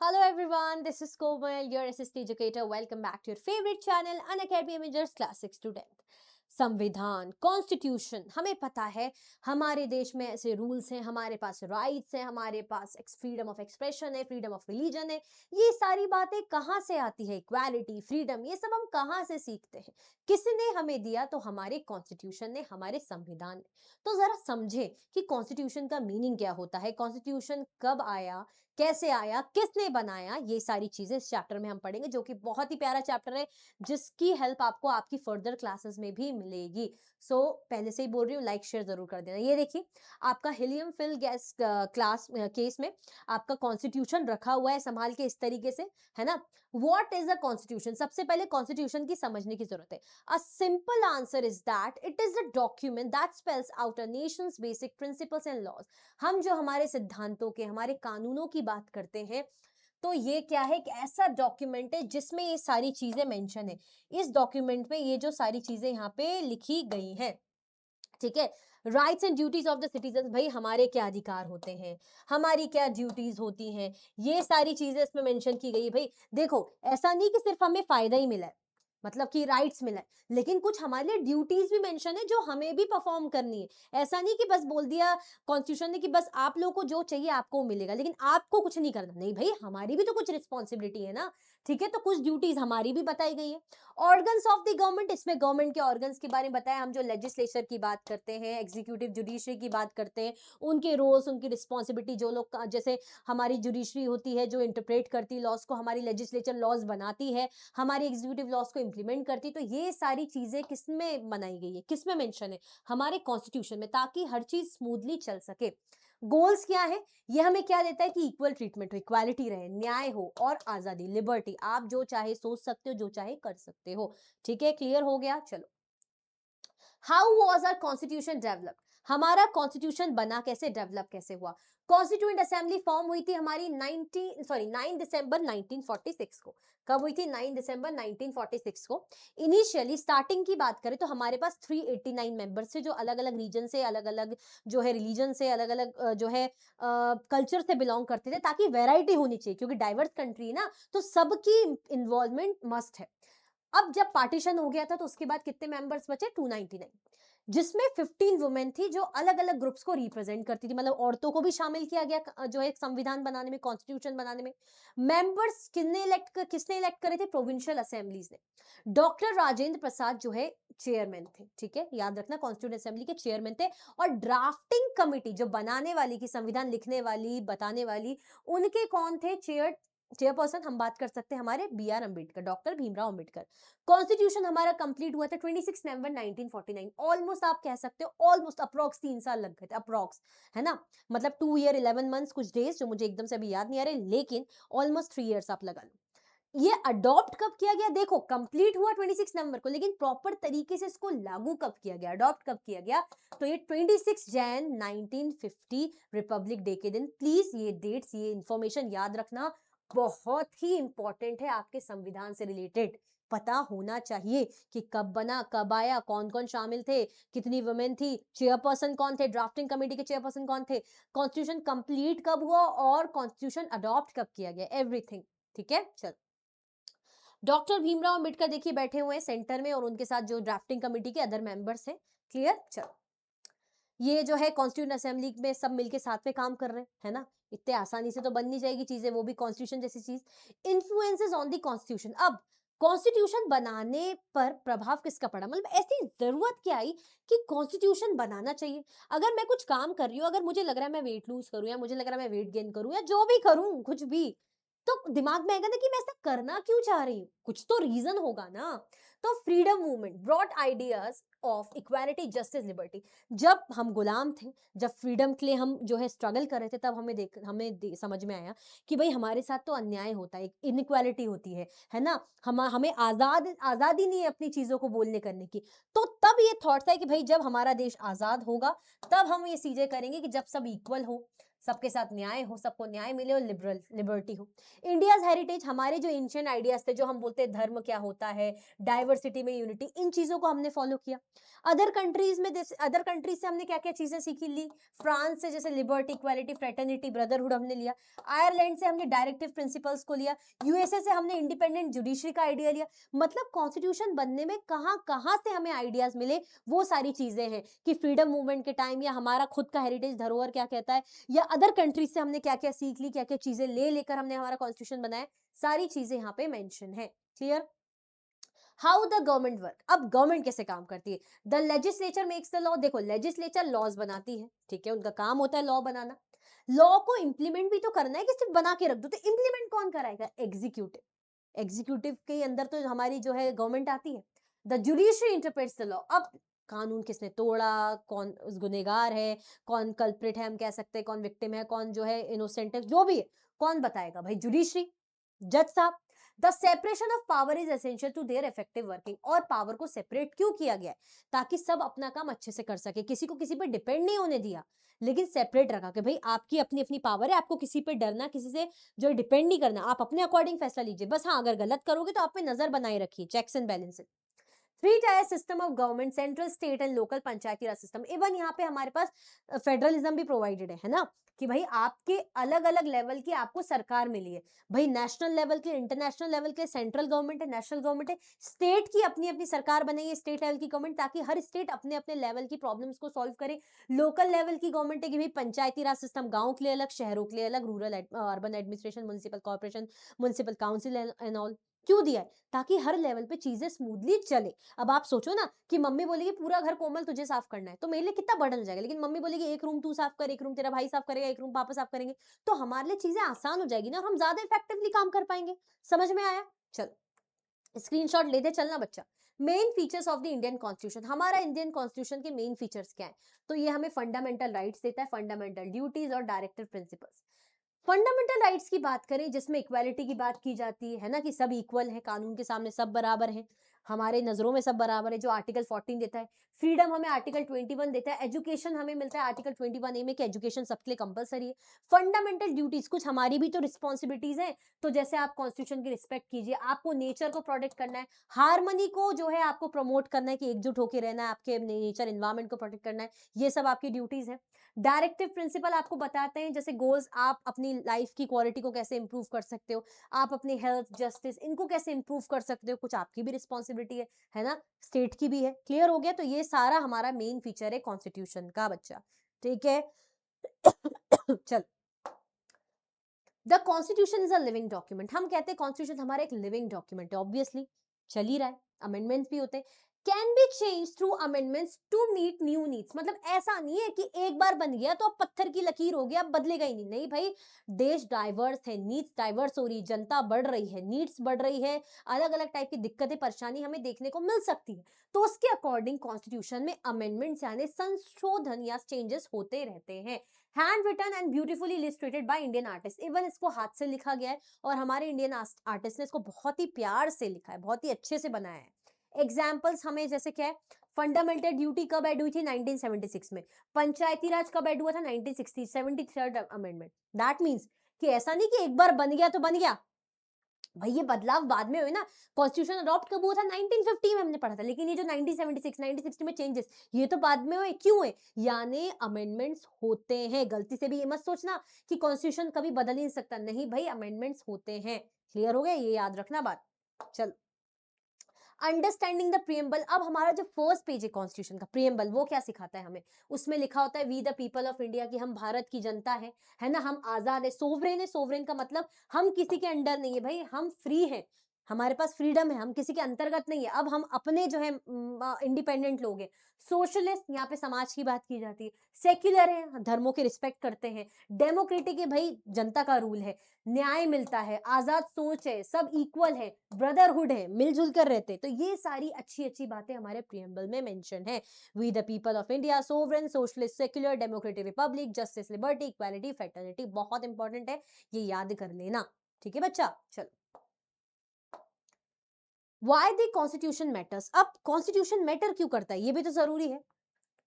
Hello everyone, this is Komal, your SST educator. Welcome back to your favorite channel, Unacademy Imagers Classic Student. संविधान, constitution, हमें पता है हमारे देश में ऐसे रूल्स हैं, हमारे पास राइट्स हैं, हमारे पास फ्रीडम ऑफ एक्सप्रेशन है, फ्रीडम ऑफ रिलीजन है। ये सारी बातें कहाँ से आती है? इक्वालिटी, फ्रीडम, ये सब हम कहाँ से सीखते हैं? किसने हमें दिया? तो हमारे कॉन्स्टिट्यूशन ने, हमारे संविधान ने। तो जरा समझे कि कॉन्स्टिट्यूशन का मीनिंग क्या होता है, कॉन्स्टिट्यूशन कब आया, कैसे आया, किसने बनाया, ये सारी चीजें इस चैप्टर में हम पढ़ेंगे, जो कि बहुत ही प्यारा चैप्टर है, जिसकी हेल्प आपको आपकी फर्दर क्लासेस में भी मिलेगी। सो पहले से ही बोल रही हूँ, लाइक शेयर जरूर कर देना। ये देखिए, आपका helium fill gas class case में आपका कॉन्स्टिट्यूशन रखा हुआ है संभाल के इस तरीके से, है ना। What is a constitution? सबसे पहले कॉन्स्टिट्यूशन की समझने की जरूरत है। A simple answer is that it is a document that spells out a nations basic principles and laws. हम जो हमारे सिद्धांतों के, हमारे कानूनों की बात करते हैं, तो ये क्या है? एक ऐसा डॉक्यूमेंट है जिसमें ये सारी चीजें मेंशन है। इस डॉक्यूमेंट में ये जो सारी चीजें यहाँ पे लिखी गई हैं, ठीक है। Rights and duties of the citizen, भाई हमारे क्या अधिकार होते हैं, हमारी क्या ड्यूटीज होती हैं, ये सारी चीजें इसमें मेंशन की गई है। भाई देखो, ऐसा नहीं कि सिर्फ हमें फायदा ही मिला है, मतलब कि राइट्स मिला है, लेकिन कुछ हमारे लिए ड्यूटीज भी मेंशन है जो हमें भी परफॉर्म करनी है। ऐसा नहीं कि बस बोल दिया कॉन्स्टिट्यूशन ने कि बस आप लोगों को जो चाहिए आपको मिलेगा, लेकिन आपको कुछ नहीं करना। नहीं भाई, हमारी भी तो कुछ रिस्पॉन्सिबिलिटी है ना, ठीक है। तो कुछ ड्यूटीज हमारी भी बताई गई है। ऑर्गन्स ऑफ द गवर्नमेंट, इसमें गवर्नमेंट के ऑर्गन्स के बारे में बताया। हम जो लेजिस्लेचर की बात करते हैं, एग्जीक्यूटिव जुडिशरी की बात करते हैं, उनके रोल्स, उनकी रिस्पॉन्सिबिलिटी, जो लोग जैसे हमारी जुडिशरी होती है जो इंटरप्रेट करती है लॉज को, हमारी लेजिस्लेचर लॉज बनाती है, हमारी एग्जीक्यूटिव लॉज को इंप्लीमेंट करती है। तो ये सारी चीजें किसमें बनाई गई है, किसमें मेंशन है? हमारे कॉन्स्टिट्यूशन में, ताकि हर चीज स्मूथली चल सके। गोल्स क्या है? ये हमें क्या देता है कि इक्वल ट्रीटमेंट हो, इक्वालिटी रहे, न्याय हो और आजादी, लिबर्टी, आप जो चाहे सोच सकते हो, जो चाहे कर सकते हो। ठीक है, क्लियर हो गया? चलो, how was our constitution develop? हमारा कॉन्स्टिट्यूशन बना कैसे, डेवलप कैसे हुआ? कॉन्स्टिट्यूएंट असेंबली फॉर्म हुई थी हमारी 9 दिसंबर 1946 को। कब हुई थी? 9 दिसंबर 1946 को। इनिशियली स्टार्टिंग की बात करें तो हमारे पास 389 मेंबर्स थे, जो अलग अलग रीजन से, अलग अलग जो है रिलीजन से, अलग अलग जो है कल्चर से बिलोंग करते थे, ताकि वेराइटी होनी चाहिए, क्योंकि डाइवर्स कंट्री ना, तो सबकी इन्वॉल्वमेंट मस्ट है। अब जब पार्टीशन हो गया था तो उसके बाद कितने मेंबर्स बचे? 299, जिसमें 15 वुमेन थी जो अलग अलग ग्रुप्स को रिप्रेजेंट करती थी, मतलब औरतों को भी शामिल किया गया जो है संविधान बनाने में, कॉन्स्टिट्यूशन बनाने में। मेंबर्स किसने इलेक्ट करे थे? प्रोविंशियल असेंबलीज ने। डॉक्टर राजेंद्र प्रसाद जो है चेयरमैन थे, ठीक है, याद रखना, कॉन्स्टिट्यूंट असेंबली के चेयरमैन थे। और ड्राफ्टिंग कमिटी, जो बनाने वाली की, संविधान लिखने वाली, बताने वाली, उनके कौन थे? चेयरपर्सन हम बात कर सकते हैं हमारे B R Ambedkar, doctor Bhimrao Ambedkar. Constitution हमारा कंप्लीट हुआ था 26 नवंबर 1949। ऑलमोस्ट आप कह सकते हो, ऑलमोस्ट अप्रोक्स 3 साल लग गए थे, अप्रोक्स, है ना। मतलब 2 ईयर 11 मंथ्स कुछ डेज, जो मुझे एकदम से अभी याद नहीं आ रहे, लेकिन ऑलमोस्ट 3 ईयर्स आप लगा लो। ये अडॉप्ट कब किया गया? देखो, कंप्लीट हुआ 26 नवंबर को, लेकिन प्रॉपर तरीके से इसको लागू कब किया गया, अडॉप्ट कब किया गया? तो ये 26 जैन 1950, रिपब्लिक डे के दिन। प्लीज ये डेट्स, ये इंफॉर्मेशन याद रखना, बहुत ही इंपॉर्टेंट है, आपके संविधान से रिलेटेड पता होना चाहिए कि कब बना, कब आया, कौन कौन शामिल थे, कितनी वुमेन थी, चेयरपर्सन कौन थे, ड्राफ्टिंग कमेटी के चेयरपर्सन कौन थे, कॉन्स्टिट्यूशन कंप्लीट कब हुआ और कॉन्स्टिट्यूशन अडॉप्ट कब किया गया, एवरीथिंग। ठीक है, चल। डॉक्टर भीमराव अंबेडकर देखिए बैठे हुए हैं सेंटर में, और उनके साथ जो ड्राफ्टिंग कमेटी के अदर मेंबर्स हैं। क्लियर? चलो, ये जो है कॉन्स्टिट्यूंट असेंबली में सब मिलके साथ में काम कर रहे हैं, है ना। इतने आसानी से तो बन नहीं जाएगी चीजें, वो भी कॉन्स्टिट्यूशन जैसी चीज। इन्फ्लुएंसेस ऑन द कॉन्स्टिट्यूशन, अब कॉन्स्टिट्यूशन बनाने पर प्रभाव किसका पड़ा, मतलब ऐसी जरूरत क्या आई कि कॉन्स्टिट्यूशन बनाना चाहिए? अगर मैं कुछ काम कर रही हूँ, अगर मुझे लग रहा है मैं वेट लूज करूँ, या मुझे लग रहा है मैं वेट गेन करूँ, या जो भी करूँ, कुछ भी, तो दिमाग में आएगा ना कि मैं ऐसा करना क्यों चाह रही हूँ, कुछ तो रीजन होगा ना। तो freedom movement brought ideas of equality, justice, liberty. जब हम गुलाम थे, जब फ्रीडम के लिए हम जो है स्ट्रगल कर रहे थे, तब समझ में आया कि भाई हमारे साथ तो अन्याय होता है, इनइक्वालिटी होती है ना। हमें आजादी नहीं है अपनी चीजों को बोलने करने की। तो तब ये थॉट्स है कि भाई जब हमारा देश आजाद होगा, तब हम ये चीजें करेंगे कि जब सब इक्वल हो, सबके साथ न्याय हो, सबको न्याय मिले और लिबरल लिबर्टी हो। इंडियाज हेरिटेज, हमारे जो एंशिएंट आइडियाज थे, जो हम बोलते हैं धर्म क्या होता है, डाइवर्सिटी में यूनिटी, इन चीजों को हमने फॉलो किया। अदर कंट्रीज में, अदर कंट्रीज से हमने क्या क्या चीजें सीखी ली। फ्रांस से जैसे लिबर्टी, इक्वालिटी, फ्रेटर्निटी, ब्रदरहुड हमने लिया। आयरलैंड से हमने डायरेक्टिव प्रिंसिपल्स को लिया। यूएसए से हमने इंडिपेंडेंट जुडिशरी का आइडिया लिया। मतलब कॉन्स्टिट्यूशन बनने में कहाँ कहाँ से हमें आइडियाज मिले, वो सारी चीजें हैं कि फ्रीडम मूवमेंट के टाइम, या हमारा खुद का हेरिटेज धरोहर क्या कहता है, या अदर कंट्रीज से हमने क्या क्या सीख ली, क्या क्या चीजें ले लेकर हमने हमारा कॉन्स्टिट्यूशन बनाया, सारी चीजें यहाँ पे मेंशन है। Clear? How the government work, अब गवर्नमेंट कैसे काम करती है। The legislature makes the law, देखो लेजिस्लेचर लॉज बनाती है, ठीक है, उनका काम होता है लॉ बनाना। लॉ को इंप्लीमेंट भी तो करना है, कि सिर्फ बना के रख दो, तो इंप्लीमेंट कौन कराएगा? एग्जीक्यूटिव। एग्जीक्यूटिव के अंदर तो हमारी जो है गवर्नमेंट आती है। The judiciary interprets the law, अब कानून किसने तोड़ा, कौन उस गुनेगार है, कौन कल्प्रिट है, हम कह सकते हैं कौन विक्टिम है, कौन जो है इनोसेंट है, जो भी है, कौन बताएगा? भाई जुडिशरी, जज साहब। The separation of power is essential to their effective working, और पावर को सेपरेट क्यों किया गया है? ताकि सब अपना काम अच्छे से कर सके, किसी को किसी पे डिपेंड नहीं होने दिया, लेकिन सेपरेट रखा कि भाई आपकी अपनी अपनी पावर है, आपको किसी पे डरना, किसी से जो डिपेंड नहीं करना, आप अपने अकॉर्डिंग फैसला लीजिए बस। हाँ, अगर गलत करोगे तो आप पे नजर बनाए रखिए, checks and balances. Three tier system of government, central, state and local, Panchayati Raj system. Even यहाँ पे हमारे पास फेडरलिज्म भी प्रोवाइडेड है ना, कि भाई आपके अलग अलग लेवल की आपको सरकार मिली है। भाई नेशनल लेवल के, इंटरनेशनल लेवल के, सेंट्रल गवर्नमेंट है, नेशनल गवर्नमेंट है, स्टेट की अपनी अपनी सरकार बनाई है, स्टेट लेवल की गवर्नमेंट, ताकि हर स्टेट अपने अपने लेवल की प्रॉब्लम्स को सॉल्व करे। लोकल लेवल की गवर्नमेंट है कि भाई पंचायती राज सिस्टम, गांव के लिए अलग, शहरों के लिए अलग, rural urban administration, municipal corporation, municipal council and all. क्यों दिया है? ताकि हर लेवल पे चीजें स्मूथली चले। अब आप सोचो ना कि मम्मी बोलेगी पूरा घर कोमल तुझे साफ करना है, तो मेरे लिए कितना बर्डन हो जाएगा, लेकिन मम्मी बोलेगी एक रूम तू साफ कर, एक रूम तेरा भाई साफ करेगा, एक रूम पापा साफ करेंगे, तो हमारे लिए चीजें आसान हो जाएगी ना, और हम ज्यादा इफेक्टिवली काम कर पाएंगे। समझ में आया? चलो स्क्रीनशॉट लेते चलना बच्चा। Main features of the Indian constitution, हमारा इंडियन कॉन्स्टिट्यूशन के मेन फीचर्स क्या है? तो ये हमें फंडामेंटल राइट्स देता है, फंडामेंटल ड्यूटीज और डायरेक्टिव प्रिंसिपल्स। फंडामेंटल राइट्स की बात करें, जिसमें इक्वालिटी की बात की जाती है ना, कि सब इक्वल है, कानून के सामने सब बराबर है, हमारे नजरों में सब बराबर है, जो आर्टिकल 14 देता है। फ्रीडम हमें आर्टिकल 21 देता है। एजुकेशन हमें मिलता है आर्टिकल 21 ए में, कि एजुकेशन सबके लिए कंपलसरी है। फंडामेंटल ड्यूटीज, कुछ हमारी भी तो रिस्पॉन्सिबिलिटीज हैं, तो जैसे आप कॉन्स्टिट्यूशन की रिस्पेक्ट कीजिए, आपको नेचर को प्रोटेक्ट करना है, हार्मनी को जो है आपको प्रमोट करना है, कि एकजुट होकर रहना है, आपके नेचर एनवायरमेंट को प्रोटेक्ट करना है, ये सब आपकी ड्यूटीज है। डायरेक्टिव प्रिंसिपल आपको बताते हैं जैसे गोल्स, आप अपनी लाइफ की क्वालिटी को कैसे इंप्रूव कर सकते हो, आप अपनी हेल्थ, जस्टिस, इनको कैसे इंप्रूव कर सकते हो, कुछ आपकी भी रिस्पॉन्सिबिलिटी है ना, स्टेट की भी है। क्लियर हो गया? तो ये सारा हमारा मेन फीचर है कॉन्स्टिट्यूशन का बच्चा, ठीक है। चल, the constitution is a living document, हम कहते हैं कॉन्स्टिट्यूशन हमारा एक लिविंग डॉक्यूमेंट है, ऑब्वियसली चल ही रहा है, अमेंडमेंट्स भी होते हैं, can be change through amendments to meet new needs. मतलब ऐसा नहीं है कि एक बार बन गया तो अब पत्थर की लकीर हो गया, अब बदलेगा ही नहीं, नहीं भाई, देश डाइवर्स है, नीड्स डाइवर्स हो रही, जनता बढ़ रही है, नीड्स बढ़ रही है, अलग अलग टाइप की दिक्कतें, परेशानी हमें देखने को मिल सकती है, तो उसके अकॉर्डिंग कॉन्स्टिट्यूशन में अमेंडमेंट्स यानी संशोधन या चेंजेस होते रहते हैं। Hand written and beautifully illustrated by Indian artist, even इसको हाथ से लिखा गया है, और हमारे इंडियन आर्टिस्ट ने इसको बहुत ही प्यार से लिखा है, बहुत ही अच्छे से बनाया है। एग्जाम्पल्स हमें जैसे क्या है, फंडामेंटल ड्यूटी कब ऐड हुई थी? 1976 में। पंचायती राज कब ऐड हुआ था? 1960, 73rd अमेंडमेंट। दैट मीन्स कि ऐसा नहीं कि एक बार बन गया तो बन गया, भाई ये बदलाव बाद में हुए ना। कॉन्स्टिट्यूशन अडॉप्ट कब हुआ था? 1950 में हमने पढ़ा था, लेकिन ये जो 1976 1960 में चेंजेस, ये तो बाद में हुए। क्यों हुए? यानी अमेंडमेंट्स होते हैं। गलती से भी ये मत सोचना कि कॉन्स्टिट्यूशन कभी बदल ही नहीं सकता, नहीं भाई, अमेंडमेंट्स होते हैं। क्लियर हो गया? ये याद रखना बात। चलो, अंडरस्टैंडिंग द प्रियम्बल, अब हमारा जो फर्स्ट पेज है कॉन्स्टिट्यूशन का, प्रियम्बल, वो क्या सिखाता है हमें? उसमें लिखा होता है we the people of India, कि हम भारत की जनता है ना, हम आजाद है, सोवरेन है। सोवरेन का मतलब हम किसी के अंडर नहीं है भाई, हम फ्री हैं, हमारे पास फ्रीडम है, हम किसी के अंतर्गत नहीं है, अब हम अपने जो है इंडिपेंडेंट लोग हैं। सोशलिस्ट, यहाँ पे समाज की बात की जाती है। सेक्युलर है, धर्मों के रिस्पेक्ट करते हैं। डेमोक्रेटिक है, भाई जनता का रूल है, न्याय मिलता है, आजाद सोच है, सब इक्वल है, ब्रदरहुड है, मिलजुल कर रहते हैं। तो ये सारी अच्छी अच्छी बातें हमारे प्रियम्बल में मेंशन है। We the people of India, sovereign, socialist, secular, democratic republic, justice, liberty, equality, fraternity, बहुत इंपॉर्टेंट है, ये याद कर लेना, ठीक है बच्चा। चलो, वाई द कॉन्स्टिट्यूशन मैटर्स, अब कॉन्स्टिट्यूशन मैटर क्यों करता है, ये भी तो जरूरी है।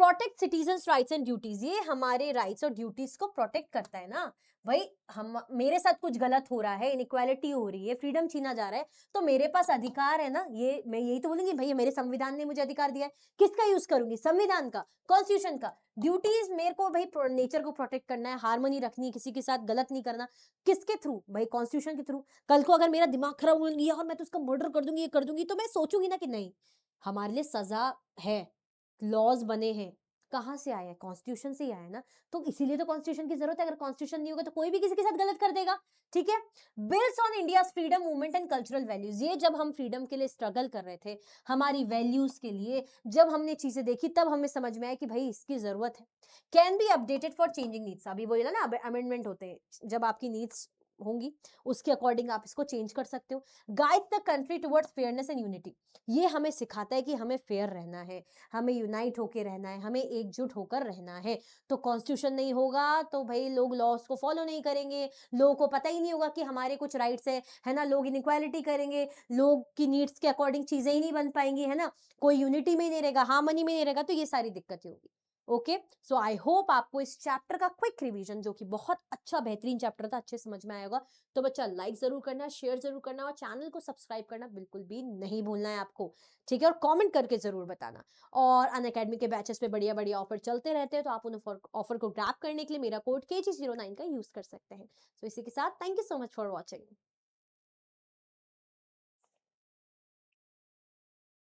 Protect citizens rights and duties, ये हमारे राइट्स और ड्यूटीज को प्रोटेक्ट करता है ना भाई। हम मेरे साथ कुछ गलत हो रहा है, इनइक्वालिटी हो रही है, फ्रीडम छीना जा रहा है, तो मेरे पास अधिकार है ना, ये मैं यही तो बोलूंगी भैया मेरे संविधान ने मुझे अधिकार दिया है। किसका यूज करूंगी? संविधान का, कॉन्स्टिट्यूशन का। ड्यूटीज मेरे को भाई नेचर को प्रोटेक्ट करना है, हार्मनी रखनी है, किसी के साथ गलत नहीं करना। किसके थ्रू? भाई कॉन्स्टिट्यूशन के थ्रू। कल को अगर मेरा दिमाग खराब हो गया और मैं तो उसका मर्डर कर दूंगी, ये कर दूंगी, तो मैं सोचूंगी ना कि नहीं, हमारे लिए सजा है, लॉज बने हैं। कहाँ से आया है? कॉन्स्टिट्यूशन से ही आया है ना। तो इसीलिए तो कॉन्स्टिट्यूशन की जरूरत है। अगर कॉन्स्टिट्यूशन नहीं होगा तो कोई भी किसी के साथ गलत कर देगा। ठीक है। Bills on India freedom movement and cultural values, ये जब हम फ्रीडम के लिए स्ट्रगल कर रहे थे, हमारी वैल्यूज के लिए जब हमने चीजें देखी, तब हमें समझ में आया कि भाई इसकी जरूरत है। Can be updated for changing needs, अभी बोला ना अमेंडमेंट होते हैं जब आपकी नीड्स होंगी, उसके अकॉर्डिंग आप इसको चेंज कर सकते हो। Guide the country towards fairness and unity, ये हमें सिखाता है कि हमें फेयर रहना है, हमें यूनाइट होकर रहना है, हमें एकजुट होकर रहना है। तो कॉन्स्टिट्यूशन नहीं होगा तो भाई लोग लॉस को फॉलो नहीं करेंगे, लोगों को पता ही नहीं होगा कि हमारे कुछ राइट्स है ना, लोग इनइक्वालिटी करेंगे, लोग की नीड्स के अकॉर्डिंग चीजें ही नहीं बन पाएंगी, है ना, कोई यूनिटी में नहीं रहेगा, हार्मनी में नहीं रहेगा, तो ये सारी दिक्कतें होगी। ओके, सो आई होप आपको इस चैप्टर का क्विक रिवीजन, जो कि बहुत अच्छा बेहतरीन चैप्टर था, अच्छे समझ में आया होगा। तो बच्चा लाइक जरूर करना, शेयर जरूर करना और चैनल को सब्सक्राइब करना बिल्कुल भी नहीं भूलना है आपको। ठीक है, और कमेंट करके जरूर बताना। और अनअकैडमी के बैचेस पे बढ़िया बढ़िया ऑफर चलते रहते हैं, तो आप उन ऑफर को ग्रैब करने के लिए मेरा कोड KG09 का यूज कर सकते हैं। तो इसी के साथ thank you so much for watching.